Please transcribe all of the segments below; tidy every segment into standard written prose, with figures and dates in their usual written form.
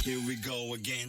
Here we go again.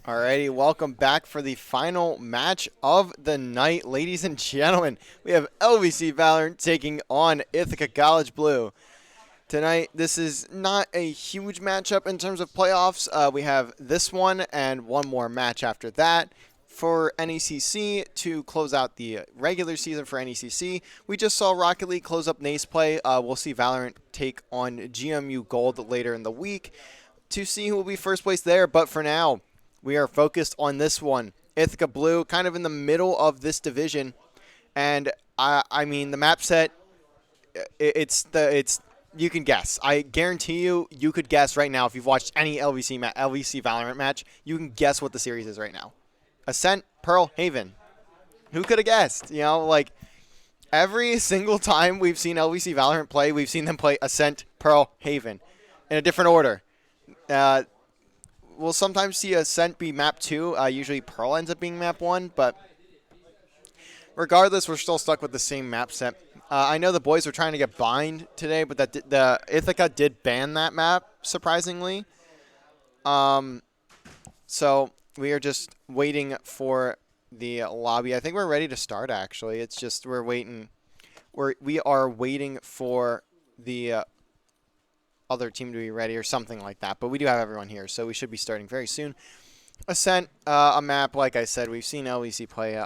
Alrighty, welcome back for the final match of the night, ladies and gentlemen. We have LVC Valorant taking on Ithaca College Blue. Tonight, this is not a huge matchup in terms of playoffs. We have this one and one more match after that for NECC to close out the regular season for NECC. We just saw Rocket League close up NACE play. We'll see Valorant take on GMU Gold later in the week to see who will be first place there. But for now, we are focused on this one. Ithaca Blue, kind of in the middle of this division, and I mean the map set. It's you can guess. I guarantee you could guess right now if you've watched any LVC Valorant match. You can guess what the series is right now. Ascent, Pearl, Haven. Who could have guessed? You know, like every single time we've seen LVC Valorant play, we've seen them play Ascent, Pearl, Haven in a different order. We'll sometimes see Ascent be map 2. Usually Pearl ends up being map 1, but regardless, we're still stuck with the same map set. I know the boys were trying to get Bind today, but the Ithaca did ban that map, surprisingly. So we are just waiting for the lobby. I think we're ready to start, actually. It's just we're waiting. We are waiting for the other team to be ready or something like that, but we do have everyone here, so we should be starting very soon. Ascent, a map, like I said, we've seen LVC play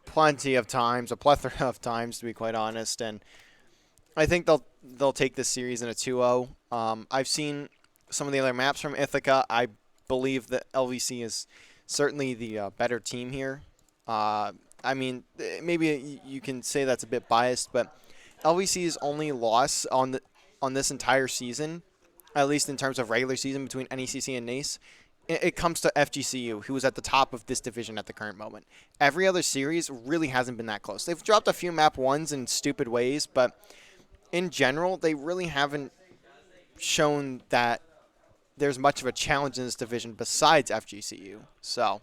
plenty of times, a plethora of times, to be quite honest, and I think they'll take this series in a 2-0. I've seen some of the other maps from Ithaca. I believe that LVC is certainly the better team here. I mean, maybe you can say that's a bit biased, but LVC's only loss on this entire season, at least in terms of regular season between NECC and NACE, it comes to FGCU, who is at the top of this division at the current moment. Every other series really hasn't been that close. They've dropped a few map 1s in stupid ways, but in general, they really haven't shown that there's much of a challenge in this division besides FGCU. So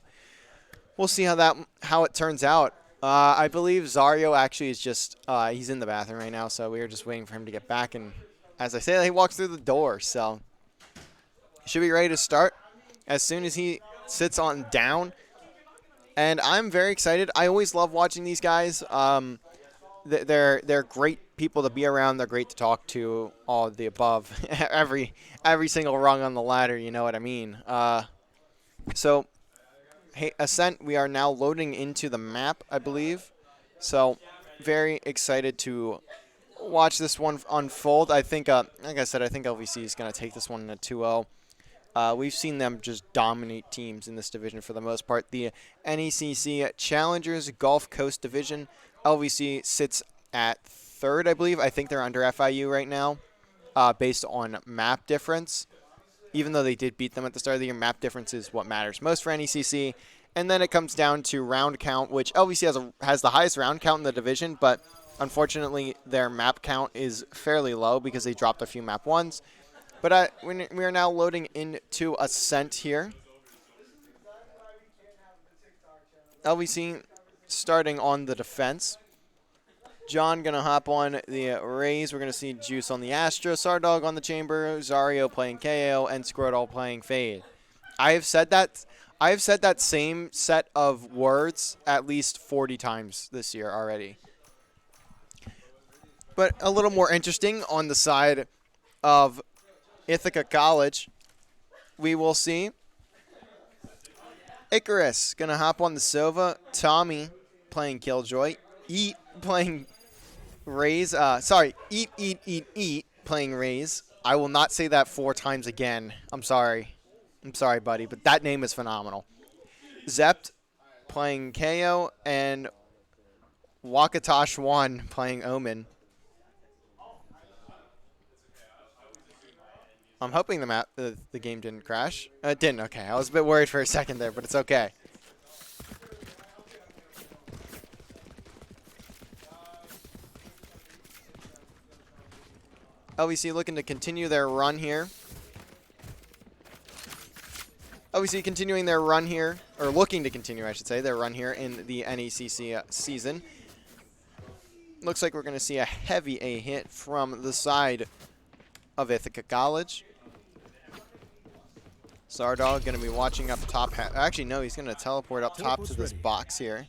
we'll see how it turns out. I believe Zario actually is just he's in the bathroom right now, so we are just waiting for him to get back. And as I say, he walks through the door, so should be ready to start as soon as he sits on down. And I'm very excited. I always love watching these guys. They're great people to be around. They're great to talk to. All of the above. every single rung on the ladder. You know what I mean. So, hey, Ascent. We are now loading into the map, I believe. So, very excited to watch this one unfold. I think, like I said, I think LVC is going to take this one in a 2-0. We've seen them just dominate teams in this division for the most part. The NECC Challengers Gulf Coast Division, LVC sits at 3rd, I believe. I think they're under FIU right now, based on map difference. Even though they did beat them at the start of the year, map difference is what matters most for NECC. And then it comes down to round count, which LVC has the highest round count in the division, but unfortunately their map count is fairly low because they dropped a few map 1s. But we are now loading into Ascent here. LVC starting on the defense. John going to hop on the Rays. We're going to see Juice on the Astro, Sardog on the Chamber, Zario playing KO, and Squirtle playing Fade. I have said that same set of words at least 40 times this year already. But a little more interesting on the side of Ithaca College, we will see Icarus going to hop on the Sova, Tommy playing Killjoy, Eat playing Rays, Eat playing Rays. I will not say that 4 times again. I'm sorry, buddy, but that name is phenomenal. Zept playing KO, and Wakatosh 1 playing Omen. I'm hoping the game didn't crash. It didn't. Okay, I was a bit worried for a second there, but it's okay. LVC looking to continue their run here. LVC continuing their run here, or looking to continue, I should say, their run here in the NECC season. Looks like we're going to see a heavy A hit from the side of Ithaca College. Zardog going to be watching up top. Actually, no, he's going to teleport up top to this box here.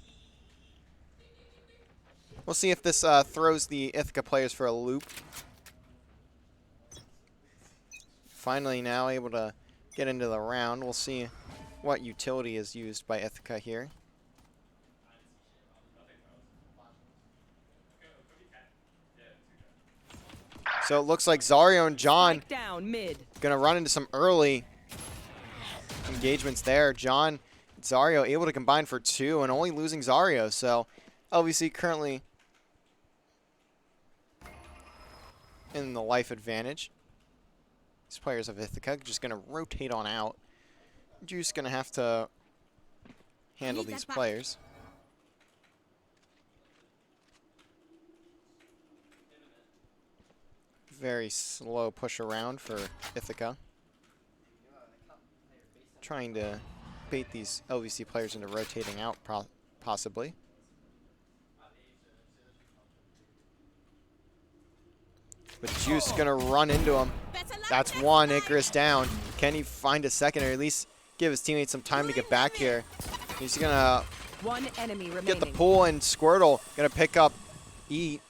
We'll see if this throws the Ithaca players for a loop. Finally now able to get into the round. We'll see what utility is used by Ithaca here. So it looks like Zario and John gonna run into some early engagements there. John, Zario able to combine for 2 and only losing Zario. So LVC currently in the life advantage. These players of Ithaca just gonna rotate on out. Juice gonna have to handle these players. Very slow push around for Ithaca. Trying to bait these LVC players into rotating out, possibly. But Juice gonna run into him. That's one. Icarus down. Can he find a second, or at least give his teammates some time to get back here? He's gonna get the pull, and Squirtle gonna pick up Eat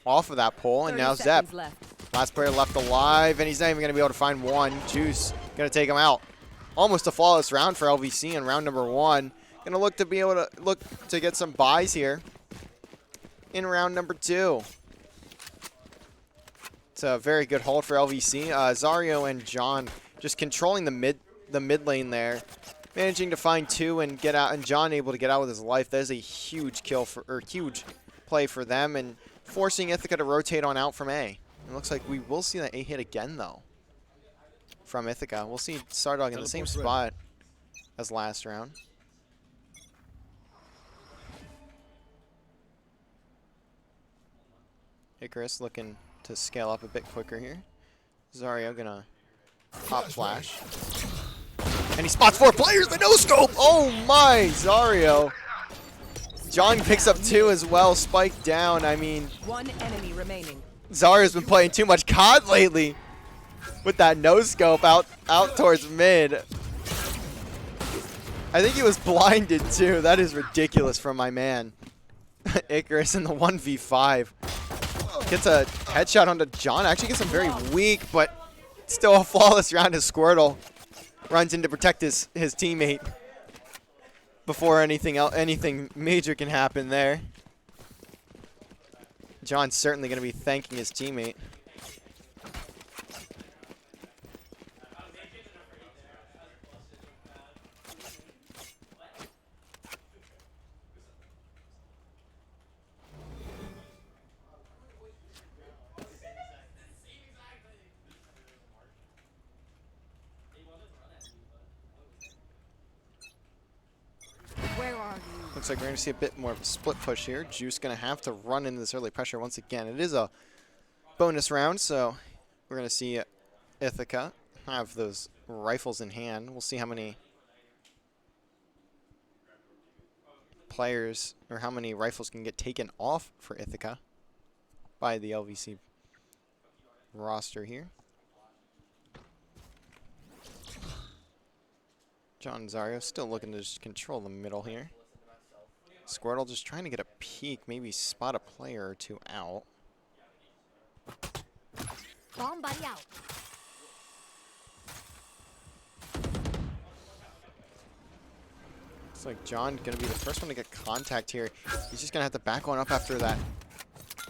off of that pull, and now Zep, last player left alive, and he's not even gonna be able to find one. Juice gonna take him out. Almost a flawless round for LVC in round number 1. Gonna look to be able to get some buys here in round number 2. It's a very good hold for LVC. Zario and John just controlling the mid lane there, managing to find 2 and get out, and John able to get out with his life. That is a huge kill huge play for them, and forcing Ithaca to rotate on out from A. It looks like we will see that A hit again though from Ithaca. We'll see Zardog in the same spot as last round. Icarus looking to scale up a bit quicker here. Zario gonna pop flash. And he spots 4 players, the no-scope! Oh my, Zario. John picks up 2 as well, spiked down. I mean, 1 enemy remaining. Zario's been playing too much COD lately with that no-scope out towards mid. I think he was blinded too. That is ridiculous from my man. Icarus in the 1v5. Gets a headshot onto John. Actually gets him very weak, but still a flawless round as Squirtle runs in to protect his teammate before anything major can happen there. John's certainly going to be thanking his teammate. Looks like we're going to see a bit more of a split push here. Juice going to have to run into this early pressure once again. It is a bonus round, so we're going to see Ithaca have those rifles in hand. We'll see how many players or how many rifles can get taken off for Ithaca by the LVC roster here. John and Zario still looking to just control the middle here. Squirtle just trying to get a peek, maybe spot a player or 2 out. Bomb buddy out. Looks like John gonna be the first one to get contact here. He's just gonna have to back one up after that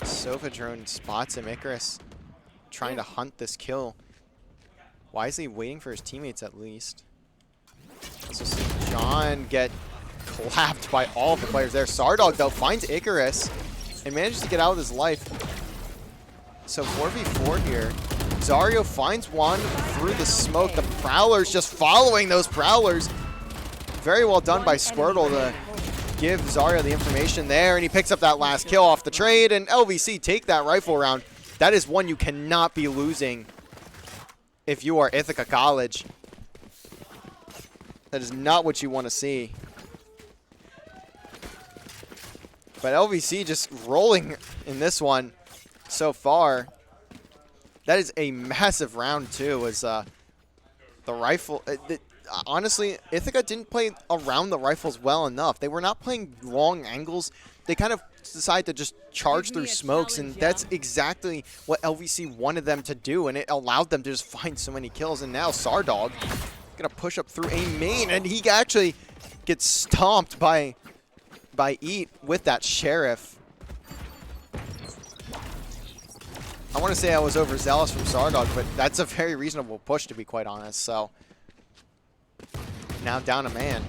Sofa drone spots him. Icarus trying to hunt this kill. Wisely waiting for his teammates at least. Let's just see John get clapped by all of the players there. Zardog, though, finds Icarus and manages to get out with his life. So 4v4 here. Zario finds one through the smoke. The Prowler's just following those Prowlers. Very well done by Squirtle to give Zario the information there, and he picks up that last kill off the trade, and LVC take that rifle round. That is one you cannot be losing if you are Ithaca College. That is not what you want to see. But LVC just rolling in this one so far. That is a massive round too, as The rifle, honestly, Ithaca didn't play around the rifles well enough. They were not playing long angles. They kind of decided to just charge through smokes, and that's exactly what LVC wanted them to do, and it allowed them to just find so many kills. And now Sardog gonna push up through a main, and he actually gets stomped by Eat with that Sheriff. I want to say I was overzealous from Sardog, but that's a very reasonable push, to be quite honest. So now down a man.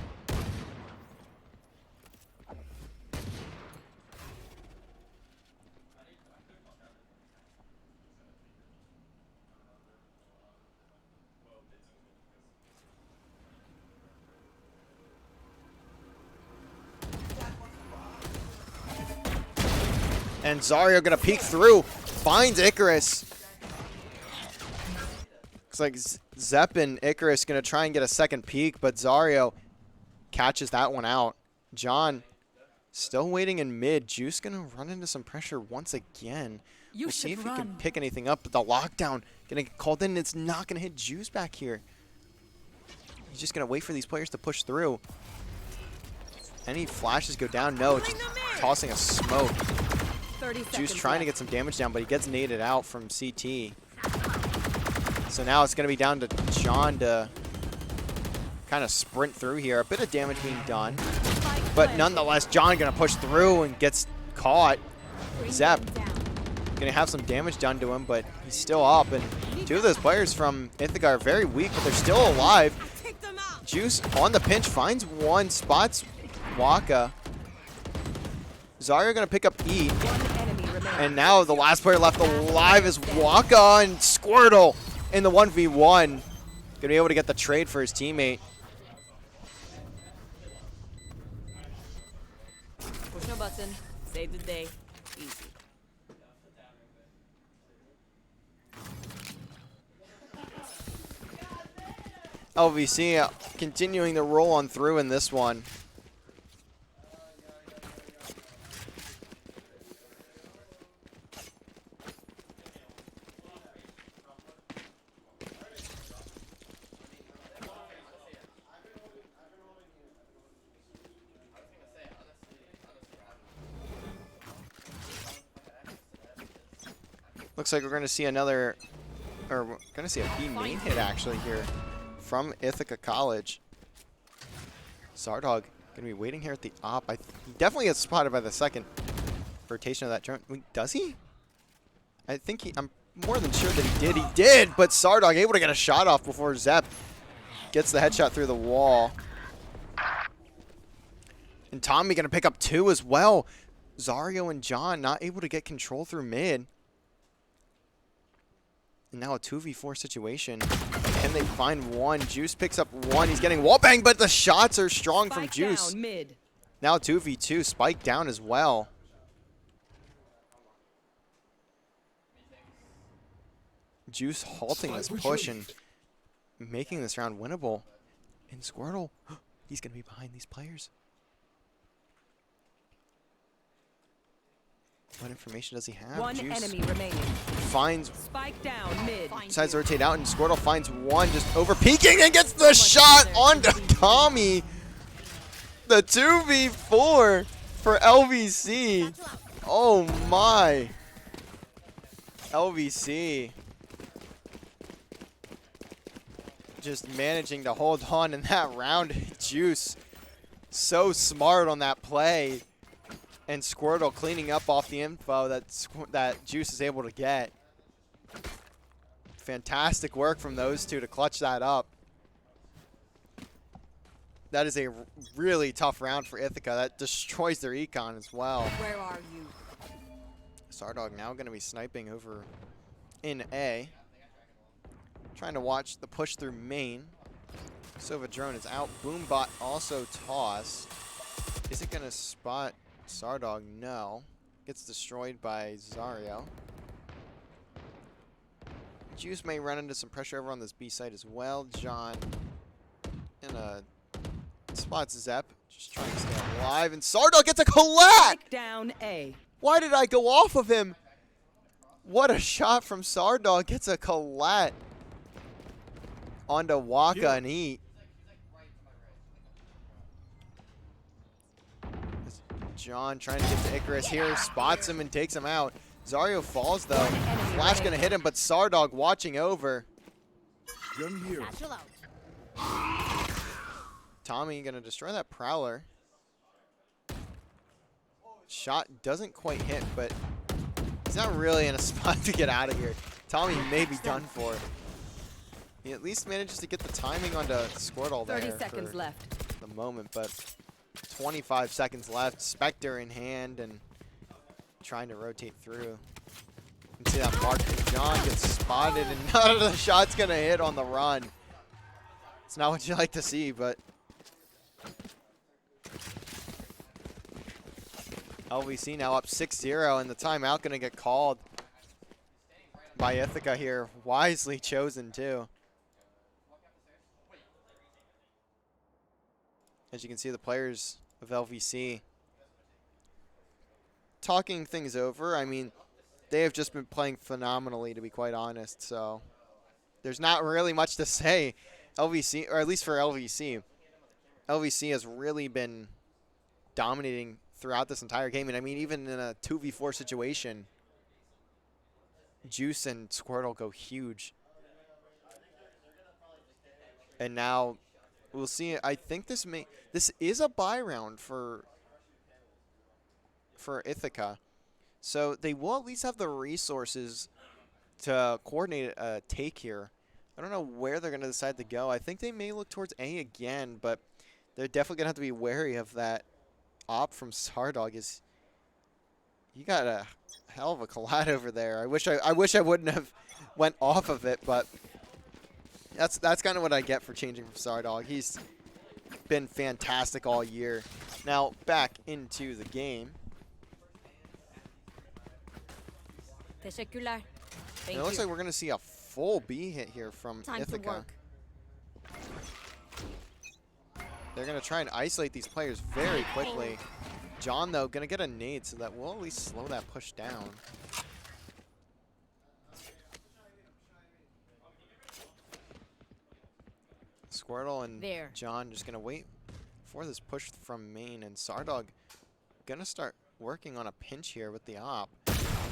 And Zario gonna peek through, finds Icarus. Looks like Zepp and Icarus gonna try and get a second peek, but Zario catches that one out. John still waiting in mid. Juice gonna run into some pressure once again. We'll see if he can pick anything up, but the lockdown gonna get called in. It's not gonna hit Juice back here. He's just gonna wait for these players to push through. Any flashes go down? No, just tossing a smoke. Juice trying to get some damage down, but he gets naded out from CT. So now it's going to be down to John to kind of sprint through here. A bit of damage being done. But nonetheless, John going to push through and gets caught. Zepp going to have some damage done to him, but he's still up. And two of those players from Ithaca are very weak, but they're still alive. Juice on the pinch finds one, spots Waka. Zario going to pick up E. And now the last player left alive is Waka, and Squirtle in the 1v1. Going to be able to get the trade for his teammate. Push no button. Save the day. Easy. LVC continuing to roll on through in this one. Looks like we're going to see another, or we're going to see a B main hit actually here from Ithaca College. Sardog going to be waiting here at the op. He definitely gets spotted by the second rotation of that drone. Wait, does he? I think I'm more than sure that he did. He did, but Sardog able to get a shot off before Zepp gets the headshot through the wall. And Tommy going to pick up two as well. Zario and John not able to get control through mid. And now a 2v4 situation. Can they find one? Juice picks up one. He's getting wallbang, but the shots are strong from Juice. Down, mid. Now 2v2. Spike down as well. Juice halting this push and making this round winnable. And Squirtle, he's going to be behind these players. What information does he have? One Juice enemy remaining. finds, Spike down mid. decides to rotate out, and Squirtle finds one, just over peeking and gets the shot onto Tommy. The 2v4 for LVC. Oh my. LVC just managing to hold on in that round. Juice so smart on that play. And Squirtle cleaning up off the info that Juice is able to get. Fantastic work from those two to clutch that up. That is a really tough round for Ithaca. That destroys their econ as well. Where are you? Sardog now going to be sniping over in A. Trying to watch the push through main. Sova drone is out. Boombot also tossed. Is it going to spot Sardog? No. Gets destroyed by Zario. Juice may run into some pressure over on this B side as well. John in a spots Zepp, just trying to stay alive, and Sardog gets a collat! Down A. Why did I go off of him? What a shot from Sardog, gets a collat. onto Waka and Eat. John trying to get to Icarus here, spots him and takes him out. Zario falls though. Flash gonna hit him, but Sardog watching over. Gun here. Tommy gonna destroy that Prowler. Shot doesn't quite hit, but he's not really in a spot to get out of here. Tommy may be done for. He at least manages to get the timing onto Squirtle there 30 seconds for left. the moment, but 25 seconds left. Spectre in hand and trying to rotate through. You can see that mark. John gets spotted and none of the shots gonna hit on the run. It's not what you like to see, but LVC now up 6-0, and the timeout gonna get called by Ithaca here. Wisely chosen too. As you can see, the players of LVC talking things over. I mean, they have just been playing phenomenally, to be quite honest. So there's not really much to say. LVC, or at least for LVC, LVC has really been dominating throughout this entire game. And I mean, even in a 2v4 situation, Juice and Squirtle go huge. And now we'll see. I think this is a buy round for Ithaca. So they will at least have the resources to coordinate a take here. I don't know where they're going to decide to go. I think they may look towards A again, but they're definitely going to have to be wary of that op from Sardog. You got a hell of a collide over there. I wish I wouldn't have went off of it, but that's kind of what I get for changing from Sardog. He's been fantastic all year. Now back into the game. Teşekkürler. And it looks like we're going to see a full B hit here from Time to Ithaca. work. They're going to try and isolate these players very quickly. John, though, going to get a nade, so that will at least slow that push down. Squirtle and John just going to wait for this push from main, and Sardog going to start working on a pinch here with the op.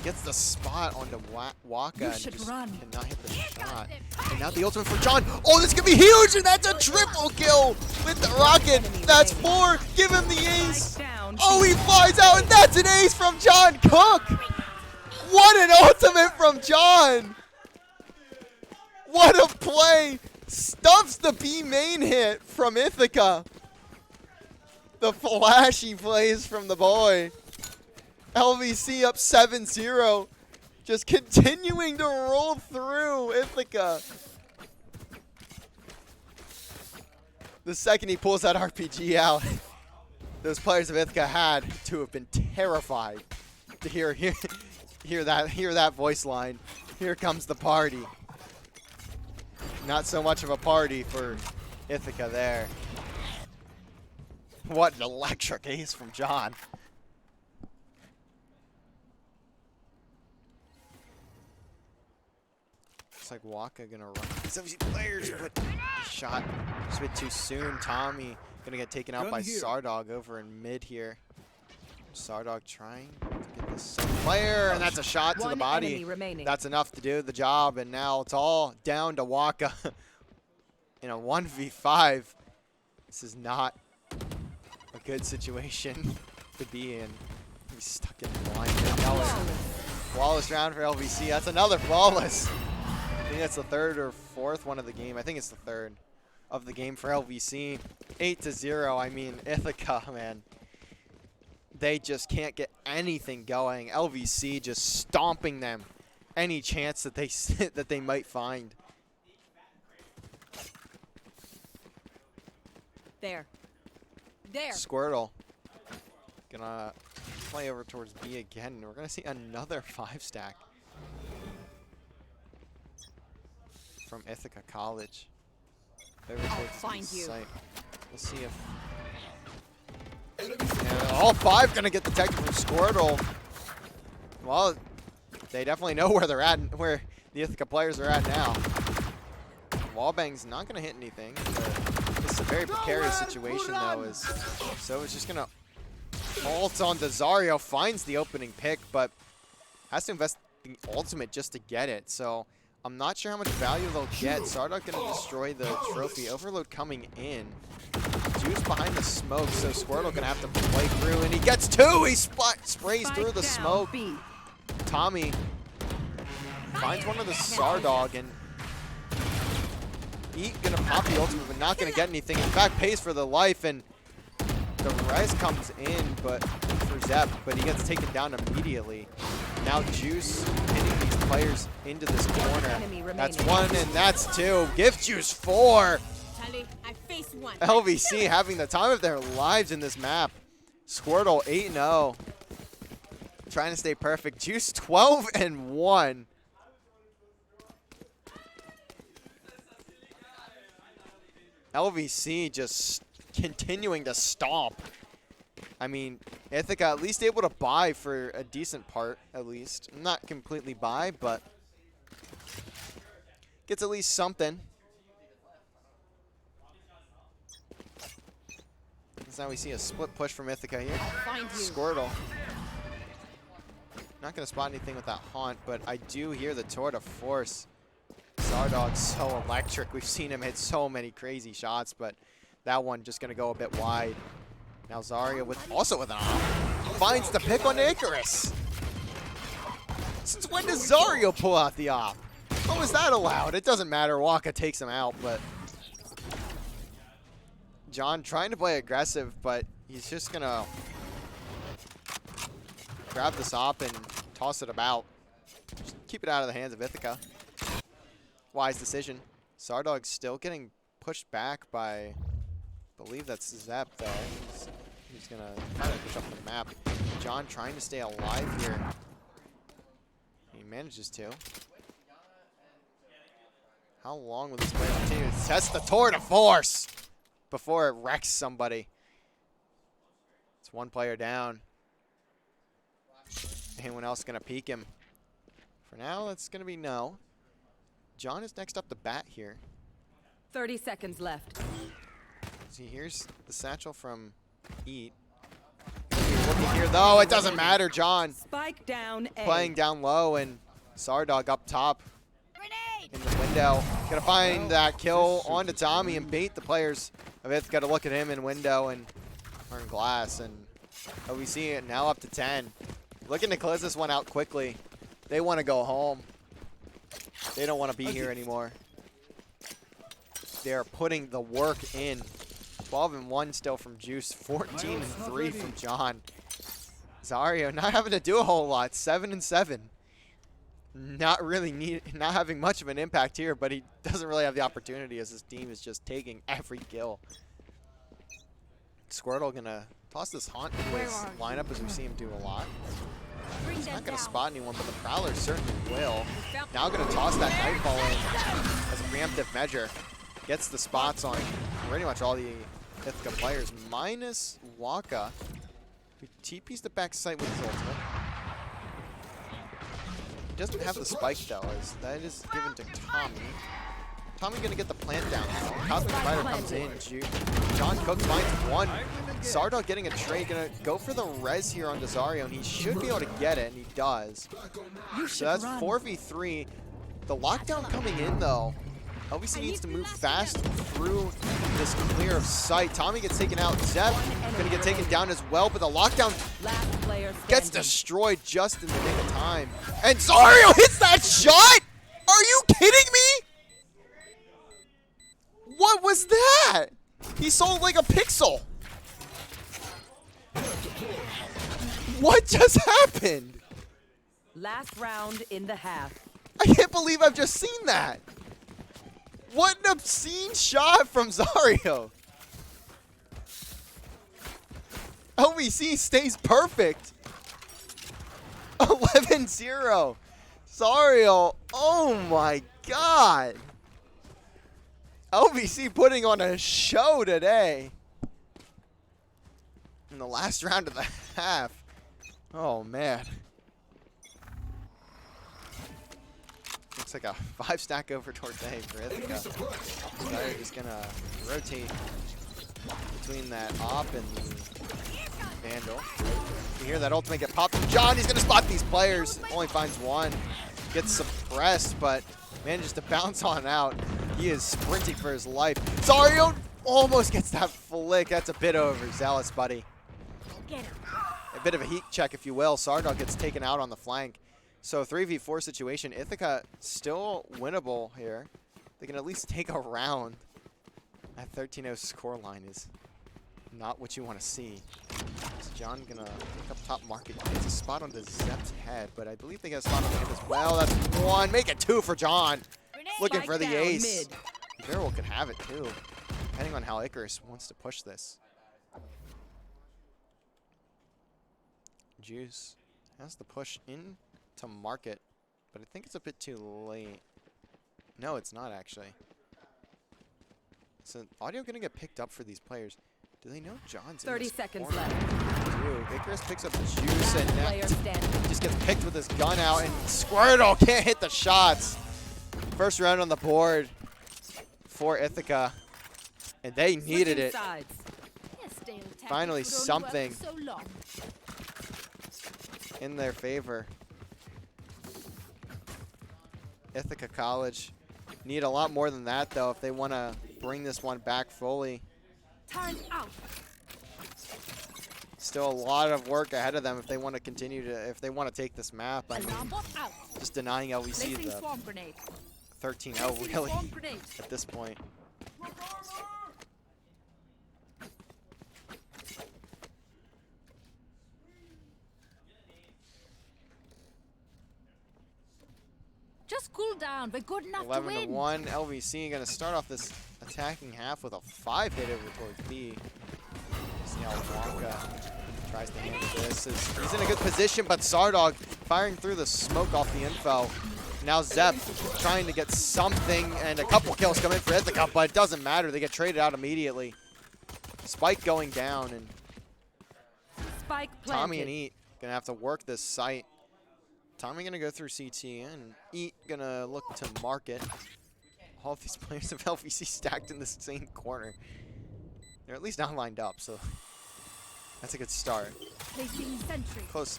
Gets the spot onto Waka and just cannot hit the shot. And now the ultimate for John. Oh, this could be huge, and that's a triple kill with the rocket. That's 4. Give him the ace. Oh, he flies out, and that's an ace from John Cook. What an ultimate from John. What a play. Stuffs the B main hit from Ithaca. The flashy plays from the boy. LVC up 7-0. Just continuing to roll through Ithaca. The second he pulls that RPG out, those players of Ithaca had to have been terrified to hear that voice line. Here comes the party. Not so much of a party for Ithaca there. What an electric ace from John. Looks like Waka gonna run. These players, but shot just a bit too soon. Tommy gonna get taken out by Sardog over in mid here. Sardog trying to get this player, and that's a shot to the body. That's enough to do the job, and now it's all down to Waka in a 1v5. This is not a good situation to be in. He's stuck in the line. Flawless round for LVC. That's another flawless. I think that's the third or fourth one of the game. I think it's the third of the game for LVC. 8-0. I mean, Ithaca, man. They just can't get anything going. LVC just stomping them any chance that they might find. There. Squirtle gonna play over towards B again. We're gonna see another 5-stack from Ithaca College. Over towards the site. We'll see if all 5 gonna get detected from Squirtle. Well, they definitely know where they're at, where the Ithaca players are at now. Wallbang's not going to hit anything. It's a very precarious situation, though. So it's just going to ult on Zario. Finds the opening pick, but has to invest the ultimate just to get it. So I'm not sure how much value they'll get. Sardog going to destroy the trophy. Overload coming in. Juice behind the smoke, so Squirtle going to have to play through, and he gets two! He sprays through the smoke. Tommy finds one of the Sardog, and he going to pop the ultimate, but not going to get anything. In fact, pays for the life, and the res comes in but for Zep, but he gets taken down immediately. Now Juice hitting these players into this corner. That's one, and that's two. Gift Juice 4! I face one. LVC having the time of their lives in this map. Squirtle 8-0. Trying to stay perfect. Juice 12-1. LVC just continuing to stomp. I mean, Ithaca at least able to buy for a decent part, at least. Not completely buy, but gets at least something. Now we see a split push from Ithaca here. Squirtle. Not going to spot anything with that Haunt, but I do hear the Tour de Force. Zardog's so electric. We've seen him hit so many crazy shots, but that one just going to go a bit wide. Now Zarya also with an op. Finds the pick on Icarus. Since when does Zarya pull out the op? How was that allowed? It doesn't matter. Waka takes him out, but John trying to play aggressive, but he's just going to grab this op and toss it about. Just keep it out of the hands of Ithaca. Wise decision. Sardog's still getting pushed back by, I believe that's Zep there. He's going to try to push up the map. John trying to stay alive here. He manages to. How long will this player continue to test the Tour de Force before it wrecks somebody? It's one player down. Anyone else going to peek him? For now, it's going to be no. John is next up to bat here. 30 seconds left. See, here's the satchel from Eat. Looking here, though, it doesn't matter. John Spike down A. playing down low, and Sardog up top in the window. Gonna find that kill onto Tommy and bait the players of Ithaca to look at him in window and turn glass. And we see it now up to 10. Looking to close this one out quickly. They want to go home. They don't want to be here anymore. They're putting the work in. 12-1 still from Juice. 14-3 from John. Zario not having to do a whole lot. 7-7. Not having much of an impact here, but he doesn't really have the opportunity as his team is just taking every kill. Squirtle gonna toss this Haunt into his lineup as we see him do a lot. He's not going to spot anyone, but the Prowler certainly will. Now going to toss that Nightfall in as a preemptive measure. Gets the spots on pretty much all the Ithaca players, minus Waka, who TP's the back site with his ultimate. He doesn't have the spike, though, as that is given to Tommy. Tommy going to get the plant down now. Cosmic Spider comes in. John Cook finds one. Sardog getting a trade. Going to go for the res here on Zario, and he should be able to get it, and he does. So that's 4v3. The lockdown coming in, though. LVC needs to move fast through this clear of sight. Tommy gets taken out. Zep going to get taken down as well, but the lockdown gets destroyed just in the nick of time. And Zario hits that shot! Are you kidding me? What was that? He sold like a pixel. What just happened? Last round in the half. I can't believe I've just seen that. What an obscene shot from Zario. LVC stays perfect. 11-0. Zario, oh my god. LVC putting on a show today. In the last round of the half. Oh, man. Looks like a 5-stack over towards A for Ithaca. So they're just gonna rotate between that op and the Vandal. You hear that ultimate get popped from John. He's gonna spot these players. Only finds one. Gets suppressed, but manages to bounce on out. He is sprinting for his life. Zario almost gets that flick. That's a bit overzealous, buddy. A bit of a heat check, if you will. Sardog gets taken out on the flank. So 3v4 situation. Ithaca still winnable here. They can at least take a round. That 13-0 scoreline is not what you want to see. Is John gonna pick up top market? It's a spot on the Zep's head, but I believe they get a spot on the head as well. That's one. Make it two for John. Looking for the ace. Barrel could have it too, depending on how Icarus wants to push this. Juice has the push in to market, but I think it's a bit too late. No, it's not actually. So audio gonna get picked up for these players. Do they know John's 30 in this seconds corner? left. Dude, Icarus picks up the juice and Player standing. just gets picked with his gun out, and Squirtle can't hit the shots. First round on the board for Ithaca, and they needed it. Sides. Finally something in their favor. Ithaca College need a lot more than that, though, if they want to bring this one back fully. Time out. Still a lot of work ahead of them if they want to continue to, if they want to take this map. I mean, just denying LVC the 13-0 really at this point. Just cool down. We're good enough to win. 11-1. LVC going to start off this attacking half with a 5-hit over towards B. See how Wonka tries to handle this. He's in a good position, but Zardog firing through the smoke off the info. Now Zep trying to get something, and a couple kills come in for Ithaca, but it doesn't matter. They get traded out immediately. Spike going down, and Spike planted. Tommy and Eat going to have to work this site. Tommy going to go through CT, and Eat going to look to market. All of these players of LVC stacked in the same corner. They're at least not lined up, so that's a good start. Close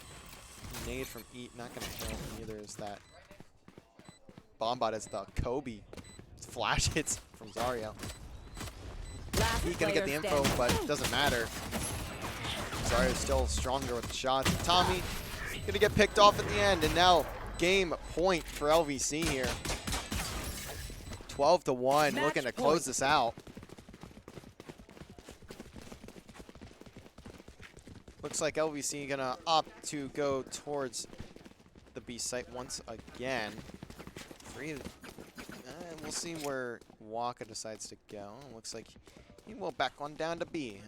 nade from Eat, not going to hit. Neither is that Bombot as the Kobe. Flash hits from Zario. Eat going to get the info, but it doesn't matter. Zario's still stronger with the shots. And Tommy going to get picked off at the end, and now game point for LVC here. 12-1, looking to close this out. Looks like LVC gonna opt to go towards the B site once again. We'll see where Waka decides to go. Looks like he will back on down to B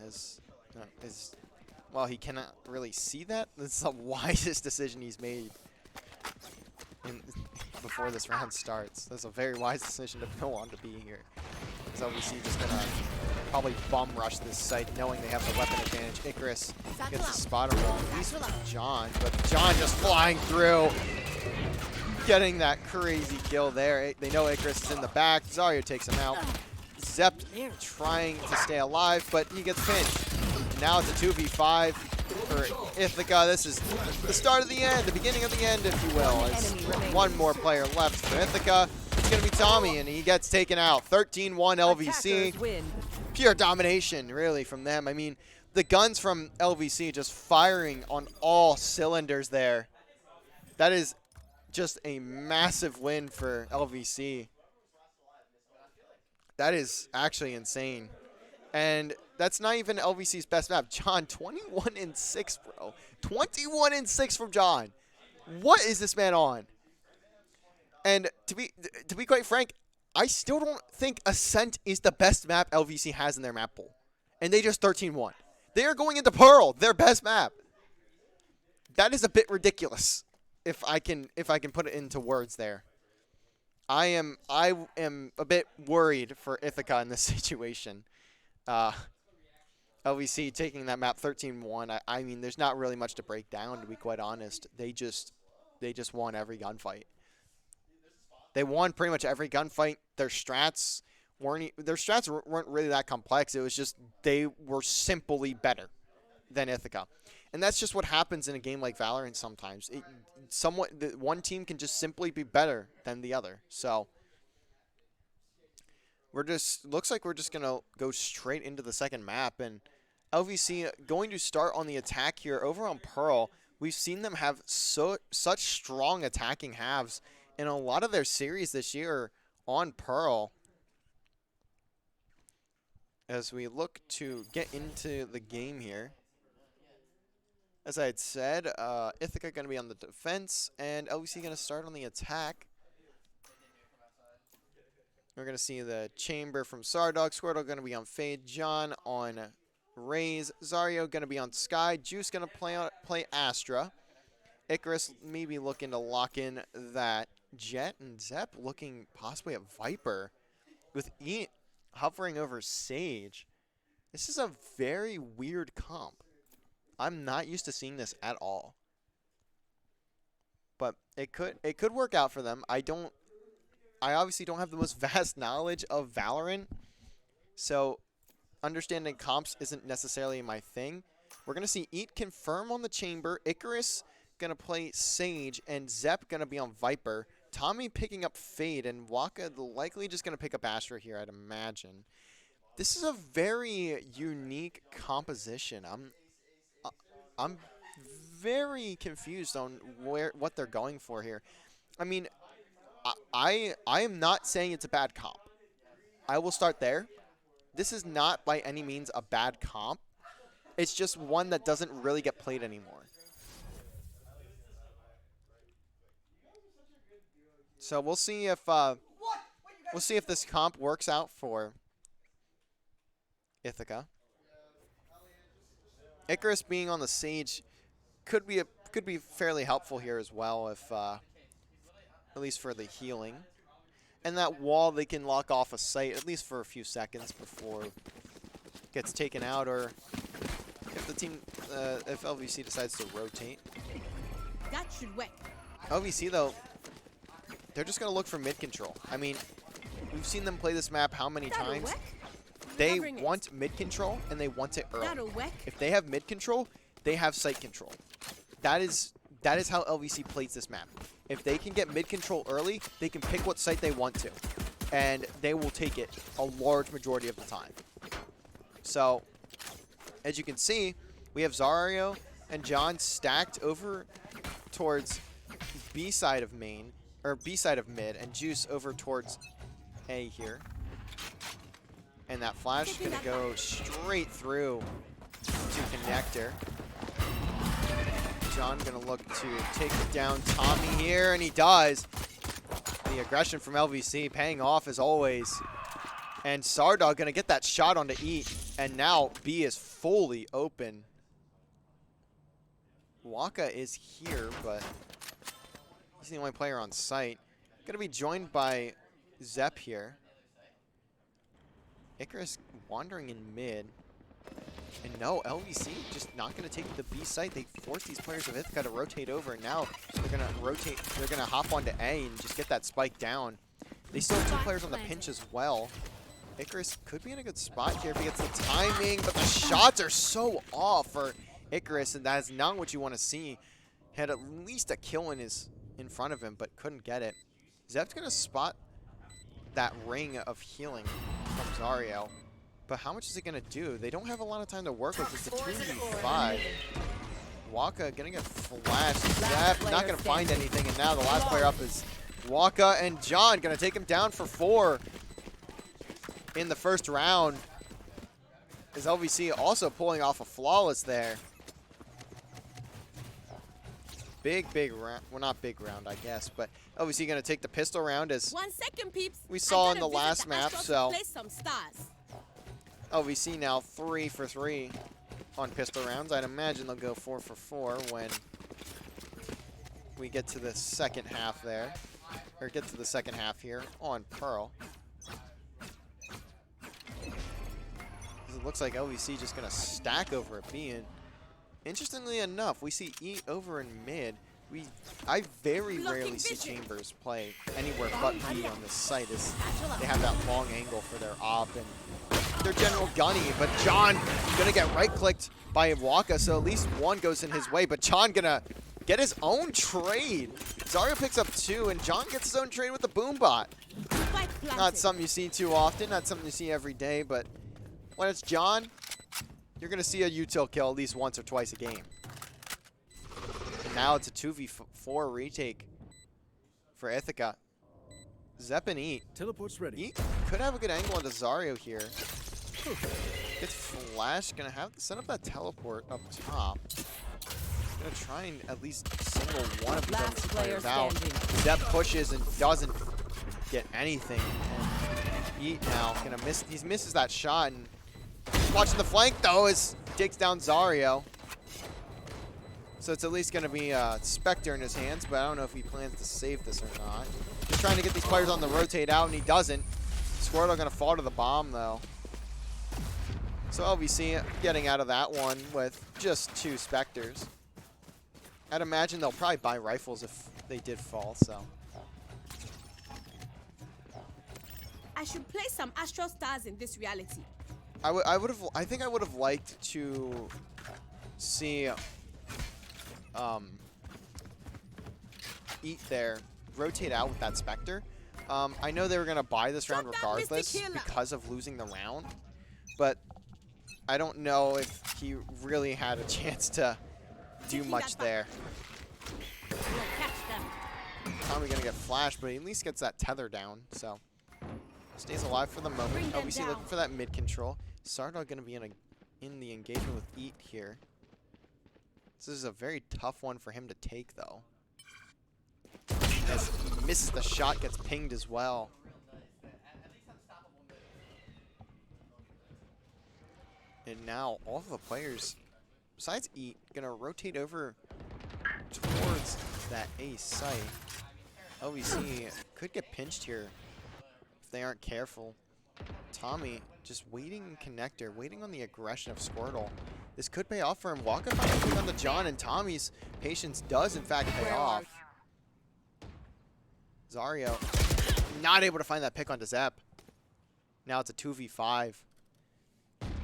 well, he cannot really see that. This is the wisest decision he's made before this round starts. That's a very wise decision to go on to B here. So LVC just gonna probably bum rush this site, knowing they have the weapon advantage. Icarus gets the spot wrong. He's John, but John just flying through, getting that crazy kill there. They know Icarus is in the back. Zario takes him out. Zep trying to stay alive, but he gets pinched. Now it's a 2v5 for Ithaca. This is the start of the end, the beginning of the end, if you will. As one more player left for Ithaca. It's going to be Tommy, and he gets taken out. 13-1 LVC. Pure domination, really, from them. I mean, the guns from LVC just firing on all cylinders there. That is just a massive win for LVC. That is actually insane. And that's not even LVC's best map. John, 21-6, bro. 21-6 from John. What is this man on? And to be quite frank, I still don't think Ascent is the best map LVC has in their map pool. And they just 13-1. They are going into Pearl, their best map. That is a bit ridiculous, if I can put it into words there. I am a bit worried for Ithaca in this situation. LVC taking that map 13-1. I mean, there's not really much to break down, to be quite honest. They just won every gunfight. They won pretty much every gunfight. Their strats weren't really that complex. It was just they were simply better than Ithaca. And that's just what happens in a game like Valorant sometimes. One team can just simply be better than the other. So looks like we're just going to go straight into the second map. And LVC going to start on the attack here over on Pearl. We've seen them have such strong attacking halves in a lot of their series this year on Pearl. As we look to get into the game here. As I had said, Ithaca going to be on the defense, and LVC going to start on the attack. We're going to see the Chamber from Sardog. Squirtle going to be on Fade. John on Raze. Zario going to be on Sky. Juice going to play Astra. Icarus maybe looking to lock in that Jet. And Zep looking possibly at Viper. With E hovering over Sage. This is a very weird comp. I'm not used to seeing this at all. But it could work out for them. I obviously don't have the most vast knowledge of Valorant. So understanding comps isn't necessarily my thing. We're going to see Eat confirm on the Chamber. Icarus going to play Sage. And Zep going to be on Viper. Tommy picking up Fade. And Waka likely just going to pick up Astra here, I'd imagine. This is a very unique composition. I'm very confused on what they're going for here. I mean, I am not saying it's a bad comp. I will start there. This is not by any means a bad comp. It's just one that doesn't really get played anymore. So we'll see if this comp works out for Ithaca. Icarus being on the Sage could be fairly helpful here as well, if at least for the healing. And that wall, they can lock off a site at least for a few seconds before it gets taken out, or if the team, if LVC decides to rotate. That should work. LVC though, they're just gonna look for mid control. I mean, we've seen them play this map how many times? They want mid control, and they want it early. If they have mid control, they have site control. That is how LVC plays this map. If they can get mid control early, they can pick what site they want to, and they will take it a large majority of the time. So, as you can see, we have Zario and John stacked over towards B side of main, or B side of mid, and Juice over towards A here. And that flash is going to go straight through to Connector. John going to look to take down Tommy here, and he does. The aggression from LVC paying off as always. And Sardog going to get that shot onto Eat, and now B is fully open. Waka is here, but he's the only player on site. Going to be joined by Zep here. Icarus wandering in mid. And no, LVC just not going to take the B site. They force these players of Ithaca to rotate over. And now they're going to rotate. They're going to hop onto A and just get that spike down. They still have two players on the pinch as well. Icarus could be in a good spot here if he gets the timing. But the shots are so off for Icarus. And that is not what you want to see. Had at least a kill in front of him, but couldn't get it. Zep's going to spot that ring of healing from Zario. But how much is it going to do? They don't have a lot of time to work with. It's a 2v5. Waka going to get flashed. Zep not going to find anything. And now the last player up is Waka, and John going to take him down for 4 in the first round. Is LVC also pulling off a flawless there. Big round. Well, not big round, I guess, but LVC going to take the pistol round as 1 second, peeps. we saw in the last map. So LVC now 3 for 3 on pistol rounds. I'd imagine they'll go 4 for 4 when we get to the second half there, or get to the second half here on Pearl. It looks like LVC just going to stack over at B, and interestingly enough, we see E over in mid. I very rarely see Chambers play anywhere but B on this site. As they have that long angle for their op and their general gunny. But John gonna get right-clicked by Waka, so at least one goes in his way. But John gonna get his own trade. Zarya picks up 2, and John gets his own trade with the Boombot. Not something you see too often, not something you see every day, but when it's John, you're gonna see a util kill at least once or twice a game. And now it's a 2v4 retake for Ithaca. Zep and Eat. Teleport's ready. Eat could have a good angle into Zario here. Gets flashed, gonna have to set up that teleport up top. Gonna try and at least single one of these players out. Zep pushes and doesn't get anything. And Eat now gonna miss. He misses that shot and watching the flank though as takes down Zario. So it's at least gonna be Spectre in his hands, but I don't know if he plans to save this or not. Just trying to get these players on the rotate out, and he doesn't. Squirtle gonna fall to the bomb though. So LVC getting out of that one with just 2 Spectres. I'd imagine they'll probably buy rifles if they did fall, so. I should play some Astral Stars in this reality. I think I would have liked to see Eat there, rotate out with that Spectre. I know they were gonna buy this round regardless because of losing the round, but I don't know if he really had a chance to do much there. Probably gonna get flashed, but he at least gets that tether down, so stays alive for the moment. LVC looking for that mid control. Sardog gonna be in the engagement with Eat here. This is a very tough one for him to take though. As he misses the shot, gets pinged as well. And now all of the players, besides Eat, gonna rotate over towards that A site. LVC could get pinched here if they aren't careful. Tommy just waiting in connector, waiting on the aggression of Squirtle. This could pay off for him. Waka finally on the John, and Tommy's patience does in fact pay off. Zario not able to find that pick onto Zep. Now it's a 2v5.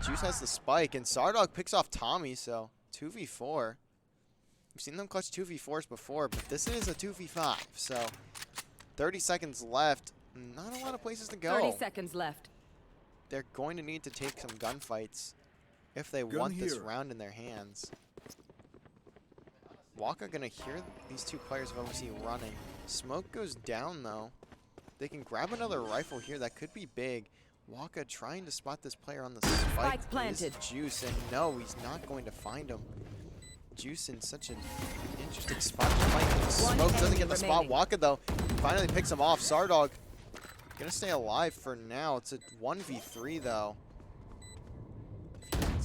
Juice has the spike, and Sardog picks off Tommy, so 2v4. We've seen them clutch 2v4s before, but this is a 2v5, so 30 seconds left. Not a lot of places to go. 30 seconds left. They're going to need to take some gunfights if they want this round in their hands. Waka gonna hear these 2 players of LVC running. Smoke goes down though. They can grab another rifle here. That could be big. Waka trying to spot this player on the spike. Planted. Juice, and no, he's not going to find him. Juice in such an interesting spot to fight. Smoke doesn't get the spot. Waka though finally picks him off. Sardog gonna stay alive for now. It's a 1v3 though.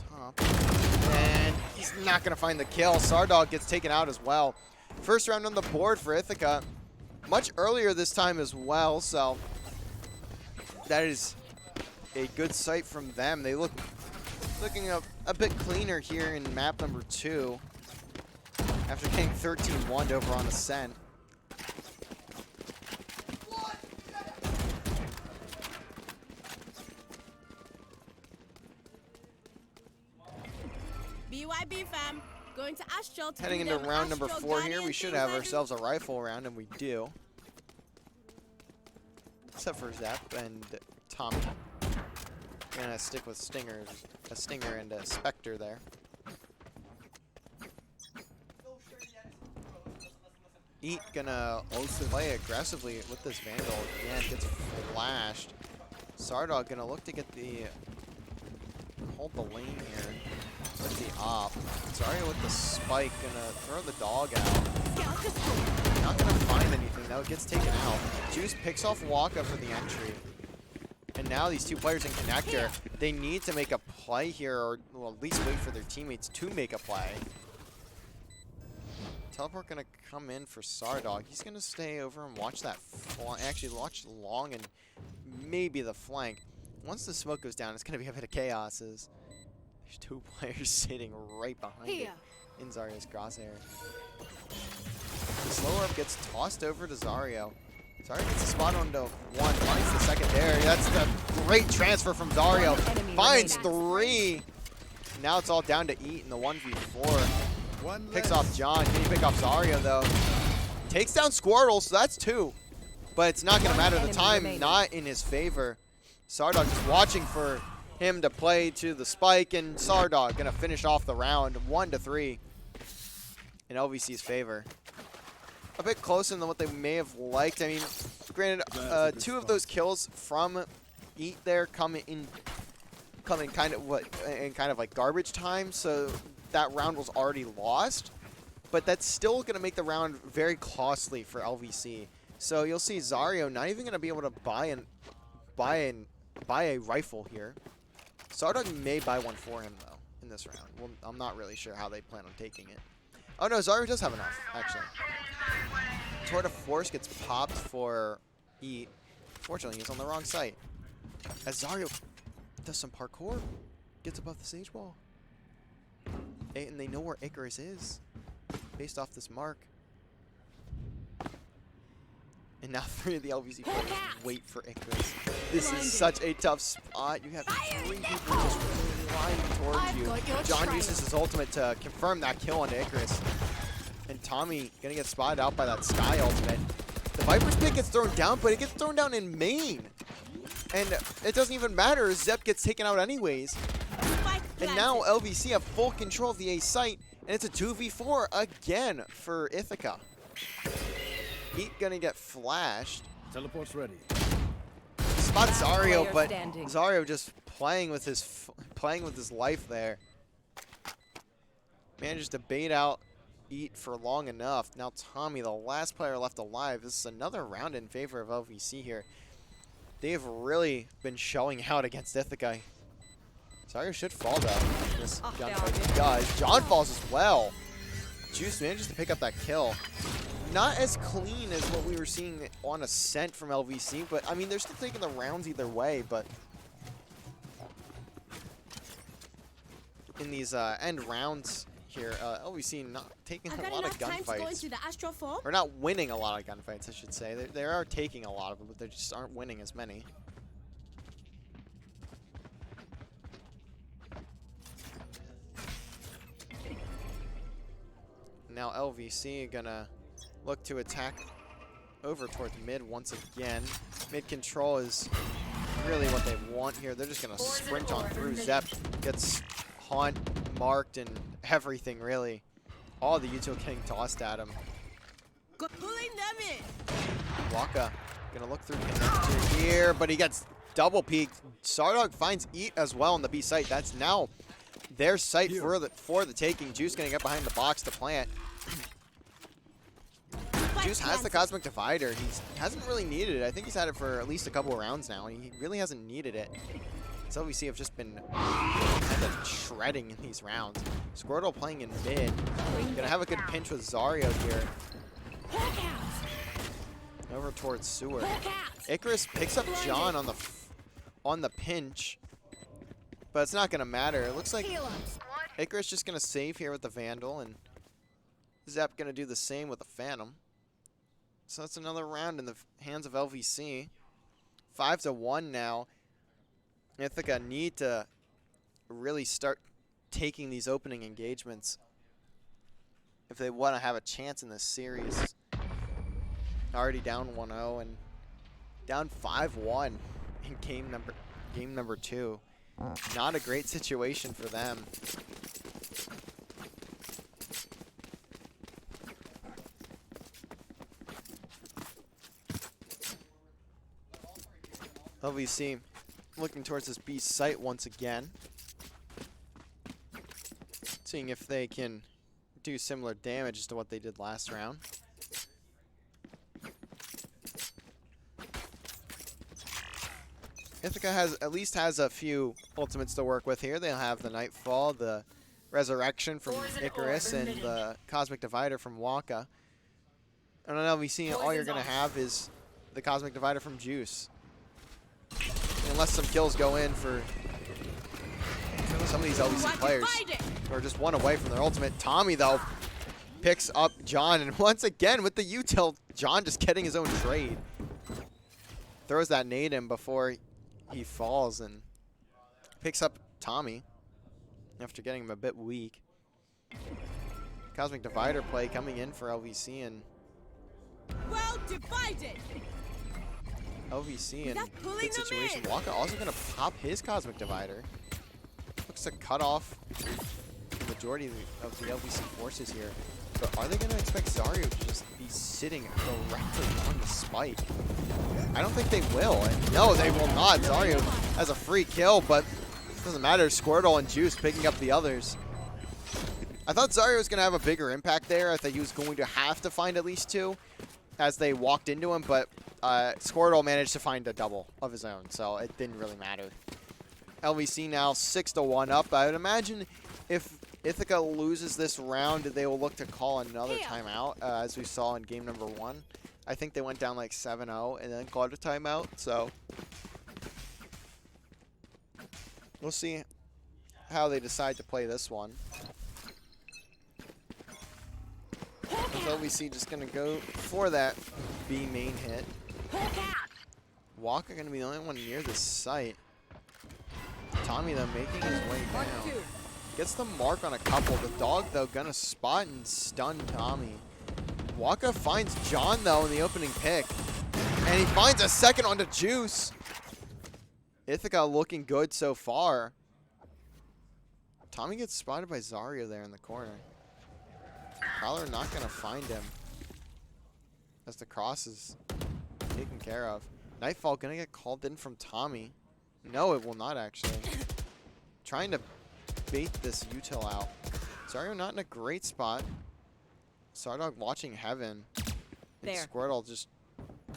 Top. And he's not gonna find the kill. Sardog gets taken out as well. First round on the board for Ithaca. Much earlier this time as well, so that is a good sight from them. They looking a bit cleaner here in map number 2 after getting 13-1 over on Ascent. BYB fam, going to Astral to Heading into round number 4 here, we should have ourselves a rifle round, and we do. Except for Zep and Tommy. Gonna stick with Stingers, a Stinger and a Spectre there. Eat gonna also play aggressively with this Vandal. Again, gets flashed. Sardog gonna look to get the hold the lane here with the op. Zario with the spike, gonna throw the dog out. Not gonna find anything though, it gets taken out. Juice picks off Waka for the entry. And now these 2 players in connector, they need to make a play here, or well, at least wait for their teammates to make a play. Teleport gonna come in for Sardog. He's gonna stay over and watch that actually watch long and maybe the flank. Once the smoke goes down, it's gonna be a bit of chaos as there's 2 players sitting right behind it in Zarya's crosshair. The slow up gets tossed over to Zario. Zario gets a spot onto one, finds the second there. That's the great transfer from Zario. Finds three. Now it's all down to Eat in the 1v4. Picks off John. Can he pick off Zario though? Takes down Squirtle, so that's two. But it's not going to matter. The time not in his favor. Sardog just watching for him to play to the spike, and Sardog going to finish off the round 1-3 in LVC's favor. A bit closer than what they may have liked. I mean, granted, two of those kills from Eat there come in kind of like garbage time, so that round was already lost. But that's still going to make the round very costly for LVC. So you'll see Zario not even going to be able to buy a rifle here. Sardog may buy one for him though in this round. Well, I'm not really sure how they plan on taking it. Oh no, Zario does have enough actually. Tour de Force gets popped for Eat. Fortunately, he's on the wrong site. As Zario does some parkour, gets above the sage wall, and they know where Icarus is based off this mark. And now three of the LVC players wait for Icarus. This is such a tough spot. You have three people just flying towards you. John uses his ultimate to confirm that kill onto Icarus. And Tommy gonna get spotted out by that Sky ultimate. The Viper's pick gets thrown down, but it gets thrown down in main. And it doesn't even matter. Zep gets taken out anyways. And now LVC have full control of the A site. And it's a 2v4 again for Ithaca. Eat gonna get flashed. Teleport's ready. Spot Zario, Player but standing. Zario just playing with his life there. Manages to bait out Eat for long enough. Now Tommy, the last player left alive. This is another round in favor of LVC here. They've really been showing out against Ithaca. Zario should fall though. This gunfight he does. John falls as well. Juice manages to pick up that kill. Not as clean as what we were seeing on Ascent from LVC, but I mean, they're still taking the rounds either way, but in these end rounds here, LVC not taking a lot of gunfights. Or not winning a lot of gunfights, I should say. They are taking a lot of them, but they just aren't winning as many. Now LVC gonna look to attack over towards mid once again. Mid control is really what they want here. They're just gonna sprint on through. Zep gets haunt, marked, and everything really. All the util getting tossed at him. Pulling them in. Waka gonna look through here, but he gets double peeked. Sardog finds Eat as well on the B site. That's now their site for the taking. Juice gonna get behind the box to plant. Juice has the Cosmic Divider. He hasn't really needed it. I think he's had it for at least a couple of rounds now, and he really hasn't needed it. So LVC have just been kind of shredding in these rounds. Squirtle playing in mid. Gonna have a good pinch with Zario here. Over towards Sewer. Icarus picks up John on the pinch, but it's not gonna matter. It looks like Icarus just gonna save here with the Vandal, and Zep gonna do the same with the Phantom. So that's another round in the hands of LVC. 5-1 now. Ithaca need to really start taking these opening engagements if they want to have a chance in this series. Already down 1-0 and down 5-1 in game number 2. Not a great situation for them. LVC looking towards this B site once again. Seeing if they can do similar damage to what they did last round. Ithaca at least has a few ultimates to work with here. They'll have the Nightfall, the Resurrection from Icarus, and the Cosmic Divider from Waka. And on LVC, all you're going to have is the Cosmic Divider from Juice. Unless some kills go in for some of these LVC players, or just one away from their ultimate. Tommy, though, picks up John, and once again with the util, John just getting his own trade. Throws that nade in before he falls and picks up Tommy after getting him a bit weak. Cosmic Divider play coming in for LVC, and Well divided. LVC in Without pulling good them situation. in. Waka also going to pop his Cosmic Divider. Looks to cut off the majority of the LVC forces here. But are they going to expect Zarya to just be sitting directly on the spike? I don't think they will. And no, they will not. Zarya has a free kill, but it doesn't matter. Squirtle and Juice picking up the others. I thought Zarya was going to have a bigger impact there. I thought he was going to have to find at least 2 as they walked into him, but Squirtle managed to find a double of his own, so it didn't really matter. LVC now 6-1 up. I would imagine if Ithaca loses this round, they will look to call another timeout, as we saw in game number 1. I think they went down like 7-0 and then called a timeout, so we'll see how they decide to play this one. LVC just going to go for that B main hit. Waka going to be the only one near the site. Tommy, though, making his way down. Gets the mark on a couple. The dog, though, going to spot and stun Tommy. Waka finds John, though, in the opening pick. And he finds a second onto Juice. Ithaca looking good so far. Tommy gets spotted by Zarya there in the corner. Prowler not going to find him as the cross is taken care of. Nightfall going to get called in from Tommy. No, it will not actually. Trying to bait this util out. Zarya not in a great spot. Sardog watching heaven. And Squirtle just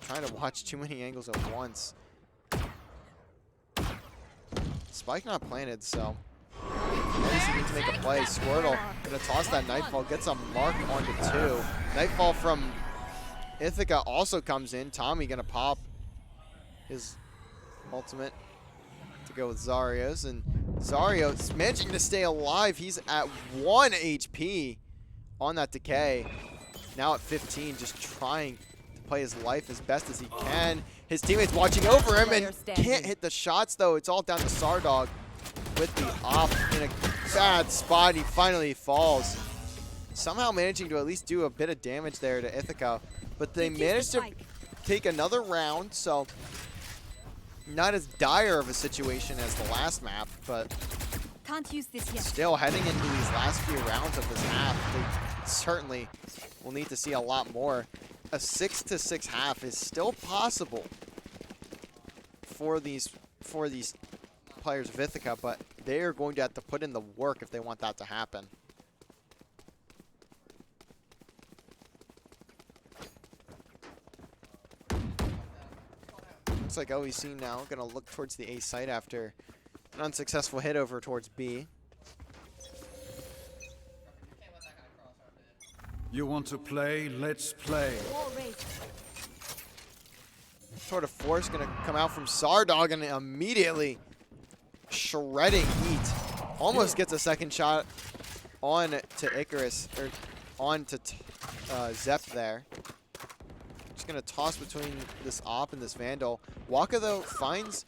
trying to watch too many angles at once. Spike not planted, so LVC need to make a play. Squirtle gonna toss that Nightfall, gets a mark onto 2. Nightfall from Ithaca also comes in. Tommy gonna pop his ultimate to go with Zarya's, and Zarya's managing to stay alive. He's at 1 HP on that decay. Now at 15, just trying to play his life as best as he can. His teammates watching over him and can't hit the shots though. It's all down to Sardog with the op in a bad spot. He finally falls. Somehow managing to at least do a bit of damage there to Ithaca. But they managed to take another round, so not as dire of a situation as the last map, but Can't use this yet. still heading into these last few rounds of this half, they certainly will need to see a lot more. A 6-6 half is still possible for these players of Ithaca, but they are going to have to put in the work if they want that to happen. Looks like LVC now going to look towards the A site after an unsuccessful hit over towards B. You want to play? Let's play. Sort of force going to come out from Sardog and immediately shredding Heat. Almost gets a second shot on to Icarus, or on to Zep there. Just going to toss between this Op and this Vandal. Waka, though, finds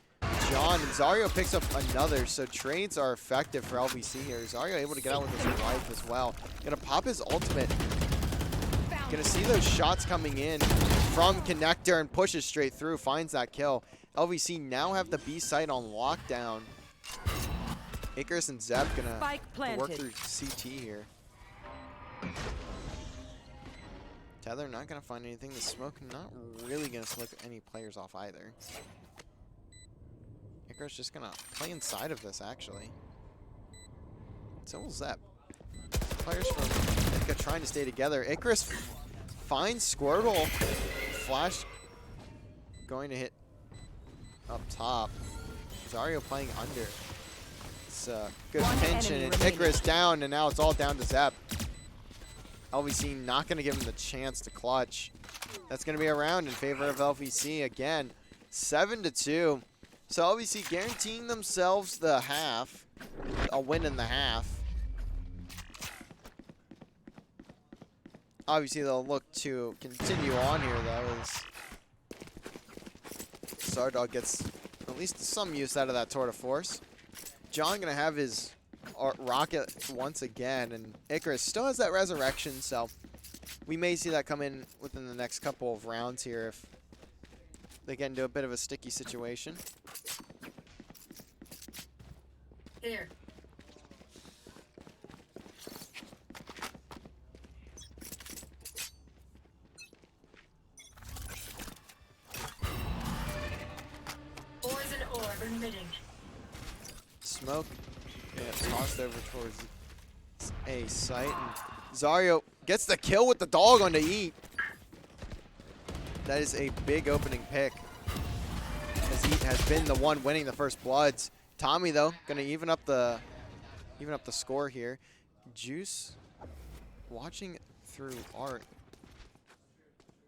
John, and Zarya picks up another, so trades are effective for LVC here. Zarya able to get out with his life as well. Going to pop his ultimate. Going to see those shots coming in from Connector and pushes straight through, finds that kill. LVC now have the B site on lockdown. Icarus and Zep going to work through CT here. Tether not going to find anything. The smoke not really going to smoke any players off either. Icarus just going to play inside of this, actually. So will Zep. Players from Ithaca trying to stay together. Icarus finds Squirtle. Flash going to hit up top. Zarya playing under. It's a good pinch, and Icarus down, and now it's all down to Zep. LVC not going to give him the chance to clutch. That's going to be a round in favor of LVC again. 7-2. So LVC guaranteeing themselves the half, a win in the half. Obviously, they'll look to continue on here, though, as Sardog gets at least some use out of that Tour de Force. John going to have his rocket once again, and Icarus still has that resurrection, so we may see that come in within the next couple of rounds here if they get into a bit of a sticky situation. Here. Poison orb emitting. Smoke tossed over towards a site, and Zario gets the kill with the dog on the eat. That is a big opening pick, as he has been the one winning the first bloods. Tommy, though, gonna even up the score here. Juice watching through art.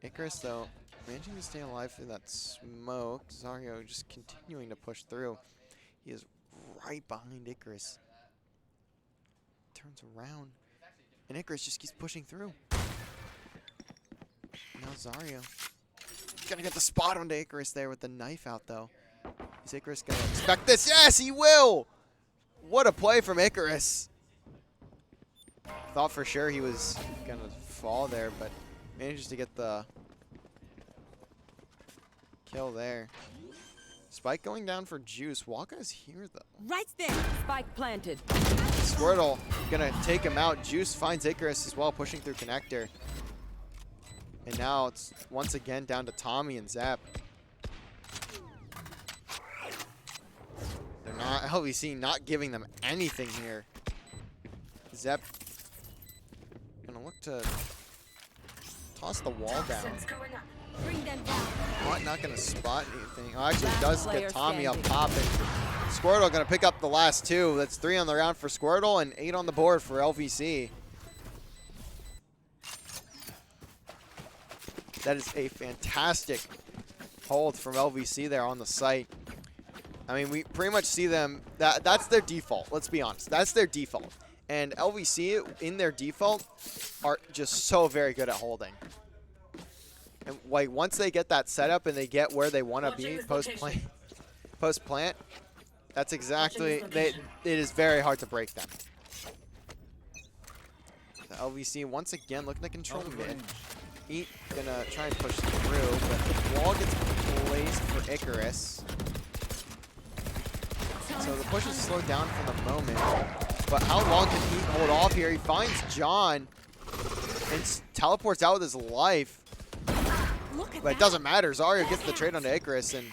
Icarus, though, managing to stay alive through that smoke. Zario just continuing to push through. He is right behind Icarus. Turns around, and Icarus just keeps pushing through. Now Zario gonna get the spot onto Icarus there with the knife out, though. Is Icarus gonna expect this? Yes, he will! What a play from Icarus. Thought for sure he was gonna fall there, but manages to get the kill there. Spike going down for Juice. Waka is here, though. Right there. Spike planted. Squirtle gonna take him out. Juice finds Icarus as well, pushing through connector. And now it's once again down to Tommy and Zep. They're not, LVC not giving them anything here. Zep gonna look to toss the wall down. Bring them down. Not gonna spot anything. Oh, actually does player get Tommy up standing. popping. Squirtle gonna pick up the last two. That's 3 on the round for Squirtle and 8 on the board for LVC. That is a fantastic hold from LVC there on the site. I mean, we pretty much see them, that's their default, let's be honest. That's their default. And LVC, in their default, are just so very good at holding. And like once they get that setup and they get where they want to be post-plant, that's exactly, it is very hard to break them. The LVC once again looking to control mid. Eat gonna try and push through, but the wall gets placed for Icarus. So the push is slowed down for the moment. But how long can he hold off here? He finds John and teleports out with his life. Look at But it that. doesn't matter. Zario gets the trade onto Icarus and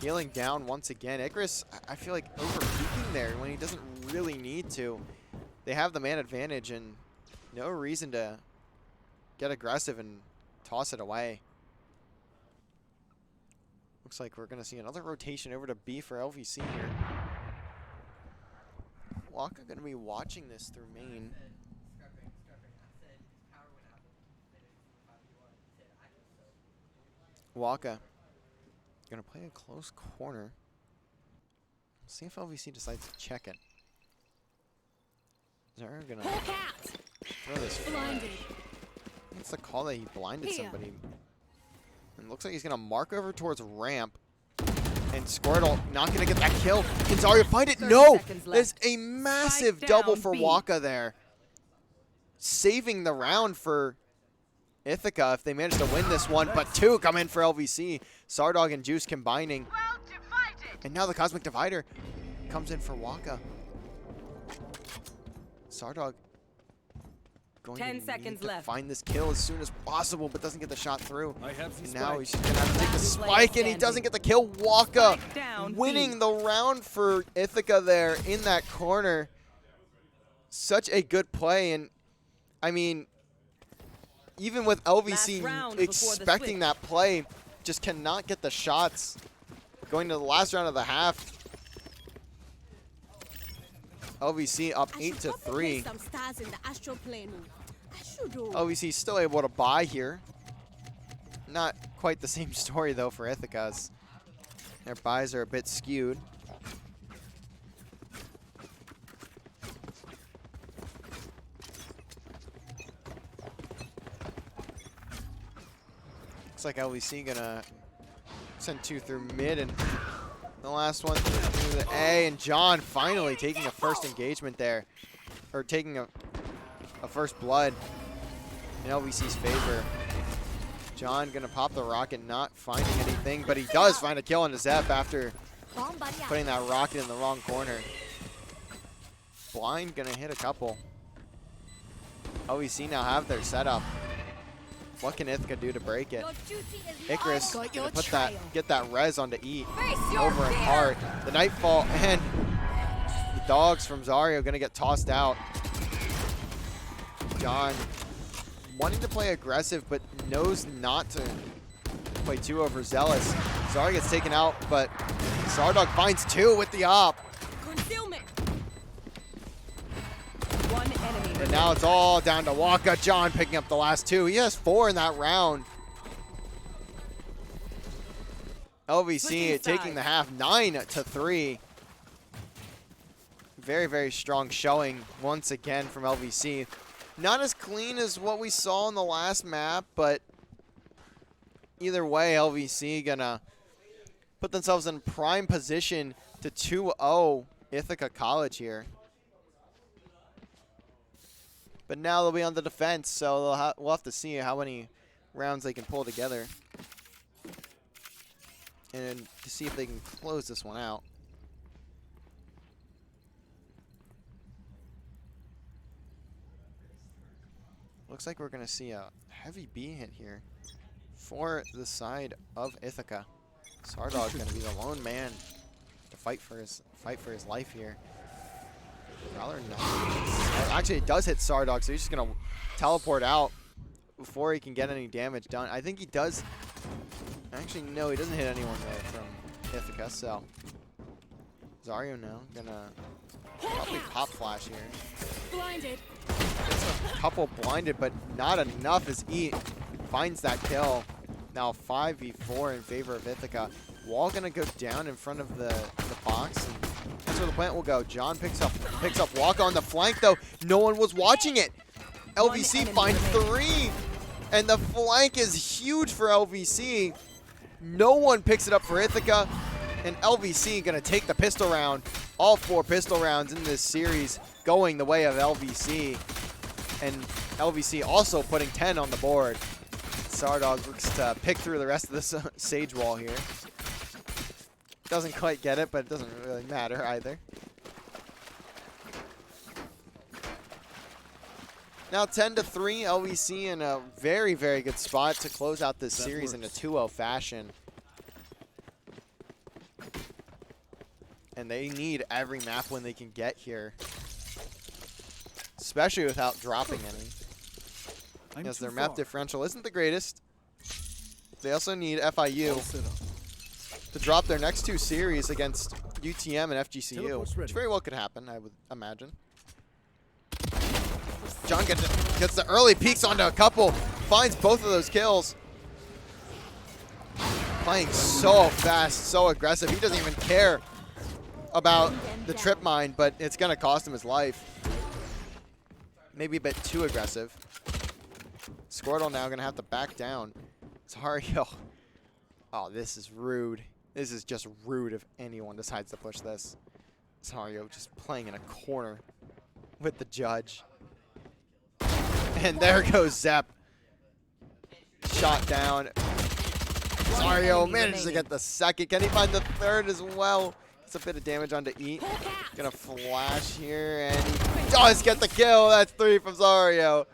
healing down once again. Icarus, I feel like overpeaking there when he doesn't really need to. They have the man advantage and no reason to get aggressive and toss it away. Looks like we're going to see another rotation over to B for LVC here. Waka going to be watching this through main. Waka going to play a close corner. See if LVC decides to check it. Zara going to throw this flag. It's the call that he blinded somebody. And looks like he's going to mark over towards ramp. And Squirtle not going to get that kill. Can Zarya find it? 30 No! seconds left. There's a massive Spike double down for B. Waka there. Saving the round for Ithaca if they manage to win this one. But 2 come in for LVC. Sardog and Juice combining. And now the Cosmic Divider comes in for Waka. Sardog going 10 to seconds need to left. find this kill as soon as possible, but doesn't get the shot through. I have the And now spike. he's just going to have to take the Last player spike, and he standing. doesn't get the kill. Waka Spike down, winning B. the round for Ithaca there in that corner. Such a good play, and I mean, even with LVC Last round before the expecting switch. that play, just cannot get the shots. Going to the last round of the half. LVC up I 8 should to probably 3. play some stars in the astral plane. I should do. LVC still able to buy here. Not quite the same story though for Ithaca's. Their buys are a bit skewed. Looks like LVC gonna send 2 through mid, and the last one through the A, and John finally taking a first engagement there, or taking a first blood in LVC's favor. John gonna pop the rocket, not finding anything, but he does find a kill on the Zep after putting that rocket in the wrong corner. Blind gonna hit a couple. LVC now have their setup. What can Ithaca do to break it? Icarus gonna get that res onto E over in Heart. The Nightfall and the dogs from Zario gonna get tossed out. John wanting to play aggressive, but knows not to play too overzealous. Zario gets taken out, but Zardog finds 2 with the op. Concealment. One enemy. And now it's all down to Waka. John picking up the last 2. He has 4 in that round. LVC taking the half 9-3. Very, very strong showing once again from LVC. Not as clean as what we saw in the last map, but either way, LVC gonna put themselves in prime position to 2-0 Ithaca College here. But now they'll be on the defense, so we'll have to see how many rounds they can pull together, and to see if they can close this one out. Looks like we're going to see a heavy B hit here for the side of Ithaca. Sardog's going to be the lone man to fight for his life here. Rather not. Actually, it does hit Sardog, so he's just going to teleport out before he can get any damage done. I think he does. Actually, no, he doesn't hit anyone there from Ithaca, so Zario now going to probably pop flash here. Blinded. Gets a couple blinded, but not enough as E finds that kill. Now 5v4 in favor of Ithaca. Wall gonna go down in front of the box, and that's where the plant will go. John picks up Waka on the flank, though. No one was watching it. LVC finds 3, and the flank is huge for LVC. No one picks it up for Ithaca, and LVC gonna take the pistol round. All 4 pistol rounds in this series going the way of LVC, and LVC also putting 10 on the board. Sardog looks to pick through the rest of this Sage Wall here. Doesn't quite get it, but it doesn't really matter either. Now 10-3, LVC in a very, very good spot to close out this series in a 2-0 fashion. And they need every map win they can get here, especially without dropping any, because their map differential isn't the greatest. They also need FIU to drop their next 2 series against UTM and FGCU, which very well could happen, I would imagine. John gets the early peeks onto a couple, finds both of those kills. Playing so fast, so aggressive. He doesn't even care about the trip mine, but it's going to cost him his life. Maybe a bit too aggressive. Squirtle now going to have to back down. Zario. Oh, this is rude. This is just rude if anyone decides to push this. Zario just playing in a corner with the judge. And there goes Zep. Shot down. Zario manages to get the second. Can he find the third as well? Gets a bit of damage onto E. Gonna flash here, and he does get the kill. That's 3 from Zario.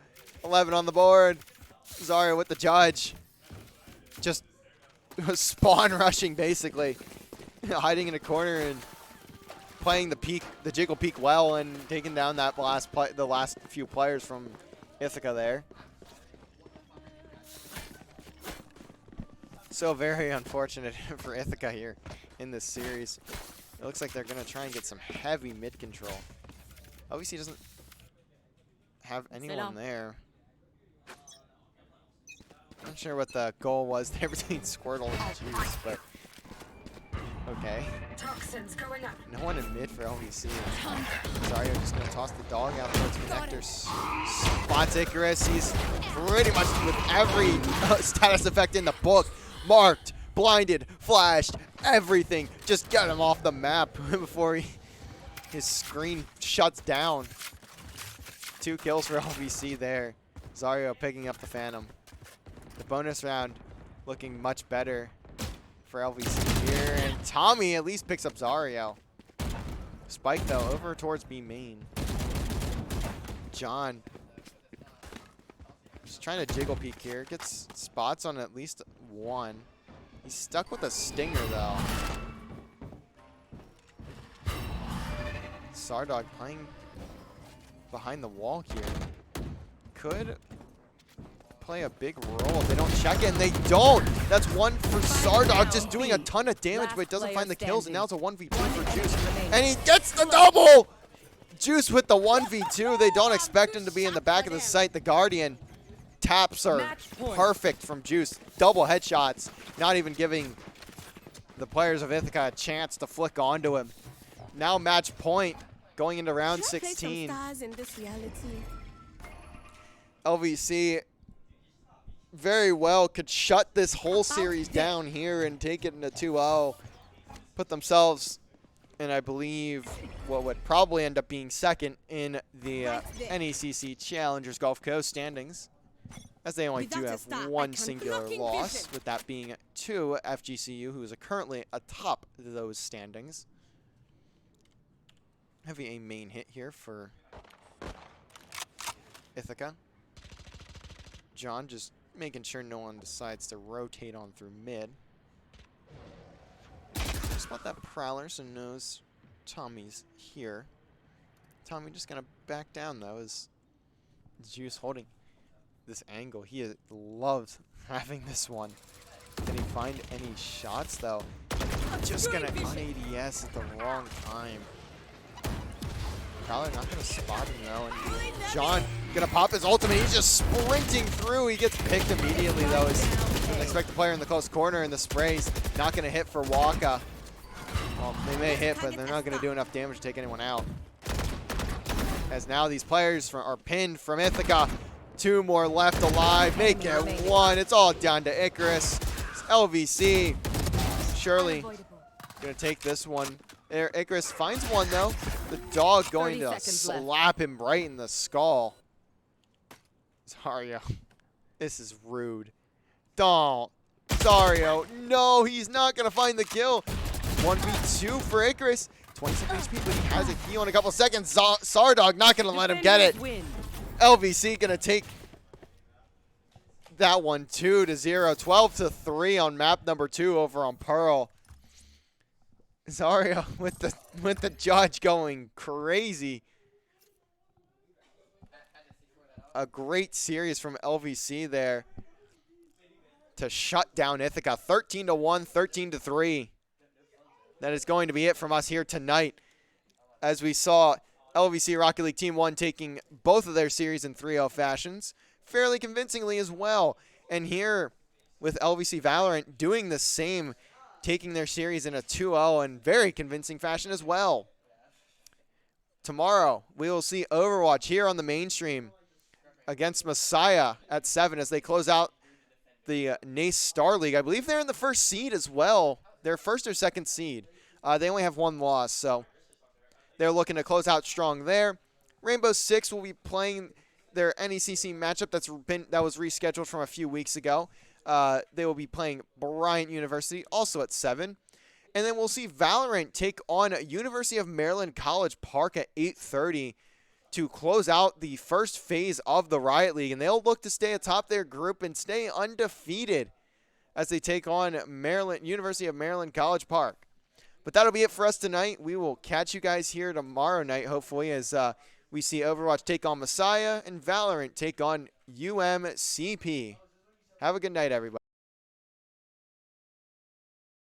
11 on the board. Zario with the judge. Just spawn rushing, basically. Hiding in a corner and playing the jiggle peek well, and taking down that the last few players from Ithaca there. So very unfortunate for Ithaca here in this series. It looks like they're going to try and get some heavy mid control. LVC doesn't have anyone there. Not sure what the goal was there between Squirtle and Juice, but Okay. Toxins going up. No one in mid for LVC. Zario just going to toss the dog out towards connectors. Spots Icarus. He's pretty much with every status effect in the book. Marked, blinded, flashed, everything. Just get him off the map before his screen shuts down. 2 kills for LVC there. Zario picking up the Phantom. The bonus round looking much better for LVC here. And Tommy at least picks up Zario. Spike, though, over towards B main. John just trying to jiggle peek here. Gets spots on at least one. He's stuck with a stinger, though. Sardog playing behind the wall here. Could play a big role if they don't check it, and they don't. That's one for Sardog, just doing a ton of damage, but doesn't find the kills, and now it's a 1v2 for Juice. And he gets the double! Juice with the 1v2. They don't expect him to be in the back of the site. The Guardian taps are perfect from Juice. Double headshots, not even giving the players of Ithaca a chance to flick onto him. Now match point going into round 16. Stars in this reality? LVC very well could shut this whole series down here and take it into 2-0. Put themselves in, I believe, what would probably end up being second in the NECC Challengers Gulf Coast standings, as they only do have one singular loss, with that being to FGCU, who is currently atop those standings. Having a main hit here for Ithaca. John just making sure no one decides to rotate on through mid. Spot that Prowler, so knows Tommy's here. Tommy just gonna back down though, as Juice holding this angle. He loves having this one. Can he find any shots though? Just gonna un-ADS at the wrong time. Prowler not gonna spot him though, and John gonna pop his ultimate. He's just sprinting through. He gets picked immediately though. Doesn't expect the player in the close corner, and the spray's not gonna hit for Waka. Well, they may hit, but they're not gonna do enough damage to take anyone out. As now these players are pinned from Ithaca. 2 more left alive. Make it 1. It's all down to Icarus. It's LVC. Surely gonna take this one. There, Icarus finds one though. The dog going to slap him right in the skull. Zario, this is rude. Don't. Zario, no, he's not gonna find the kill. 1v2 for Icarus. 27 HP, but he has a key on a couple seconds. Sardog not gonna let him get it. LVC gonna take that one 2-0. 12-3 on map number 2 over on Pearl. Zario with the judge going crazy. A great series from LVC there to shut down Ithaca. 13-1, 13-3. That is going to be it from us here tonight, as we saw LVC Rocket League Team 1 taking both of their series in 3-0 fashions fairly convincingly as well. And here with LVC Valorant doing the same, taking their series in a 2-0 and very convincing fashion as well. Tomorrow, we will see Overwatch here on the mainstream against Messiah at 7 as they close out the NECC Star League. I believe they're in the first seed as well. They're first or second seed. They only have 1 loss, so they're looking to close out strong there. Rainbow Six will be playing their NECC matchup that was rescheduled from a few weeks ago. They will be playing Bryant University, also at 7. And then we'll see Valorant take on University of Maryland College Park at 8:30 to close out the first phase of the Riot League. And they'll look to stay atop their group and stay undefeated as they take on University of Maryland College Park. But that'll be it for us tonight. We will catch you guys here tomorrow night, hopefully, as we see Overwatch take on Messiah and Valorant take on UMCP. Have a good night, everybody.